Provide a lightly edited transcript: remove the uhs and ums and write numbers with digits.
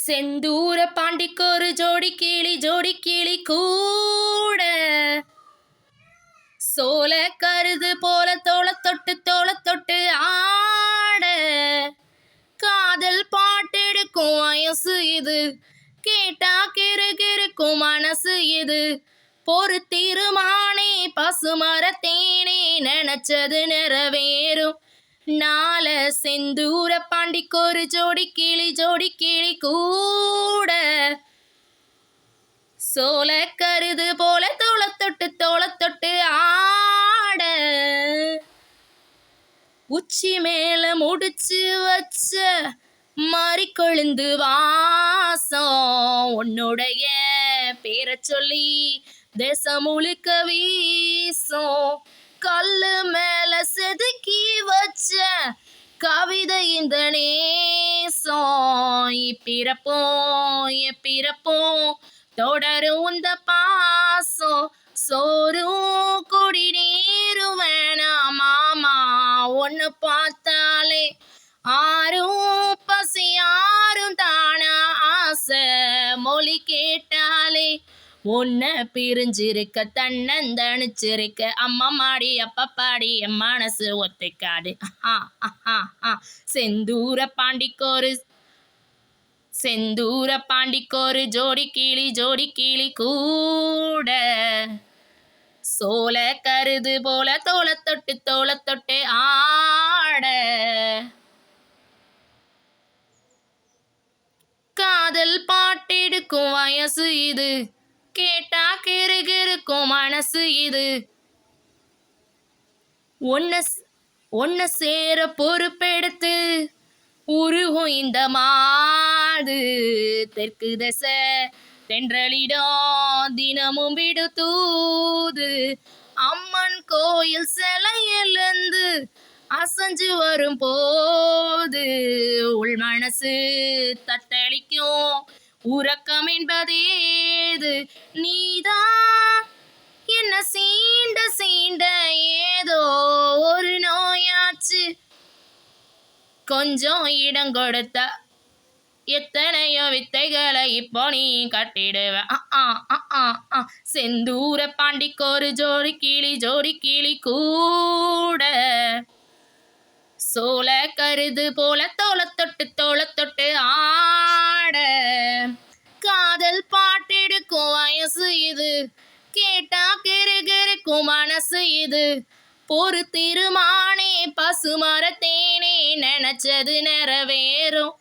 செந்தூர பாண்டிக்கு ஒரு ஜோடி கிளி கூட சோல கருது போல தோள தொட்டு ஆட காதல் பாட்டெடுக்கும் வயசு இது கேட்டா கிருக்கும் மனசு இது பொறுத்திருமானே பசுமர தேனே நினைச்சது நிறைவேறும் நாள செந்தூர பாண்டிக்கு ஒரு ஜோடி கிளி கூட சோல கருது போல தோள தொட்டு ஆட உச்சி மேல முடிச்சு வச்ச மாறி கொழுந்து வாசம் உன்னுடைய பேரை சொல்லி தேசம் முழுக்க வீசும் கல்லு மேல செதுக்கி வச்ச கவிதை இந்த நேசம் பிறப்போம் தொடரும் இந்த பாசம் சோறும் குடி நீரும் வேணாம் மாமா ஒன்னு பார்த்தாலே ஆறும் பசியாரும் தானா ஆசை மொழி கேட்டாலே உன்னை பிரிஞ்சிருக்க தன்னந்தணிச்சிருக்க அம்மா மாடி அப்பா பாடி என் மனசு ஒத்துக்காது செந்தூர பாண்டிக்கோரு ஜோடி கிளி கூட சோல கருது போல தோள தொட்டு ஆட காதல் பாட்டெடுக்கும் வயசு இது கேட்டா கிருக்கும் மனசு இது ஒன்ன சேர பொறுப்பெடுத்து உருகும் இந்த மாது தெற்கு திசை தென்றலிடம் தினமும் விடு தூது அம்மன் கோயில் சிலையிலிருந்து அசைஞ்சு வரும் போது உள் மனசு தத்தளிக்கும் உறக்கம் என்பதேது நீதான் என்ன சீண்ட ஏதோ ஒரு நோயாச்சு கொஞ்சம் இடம் கொடுத்த எத்தனையோ வித்தைகளை இப்போ நீ கட்டிடுவ செந்தூர பாண்டிக்கோரு ஜோடி கிளி கூட சோல கருது போல தோள தொட்டு ஆட காதல் பாட்டெடுக்கும் வயசு இது கேட்டா கிருக்கும் மனசு இது பொறுத்திருமானே பசுமர தேனே நினைச்சது நிறைவேறும்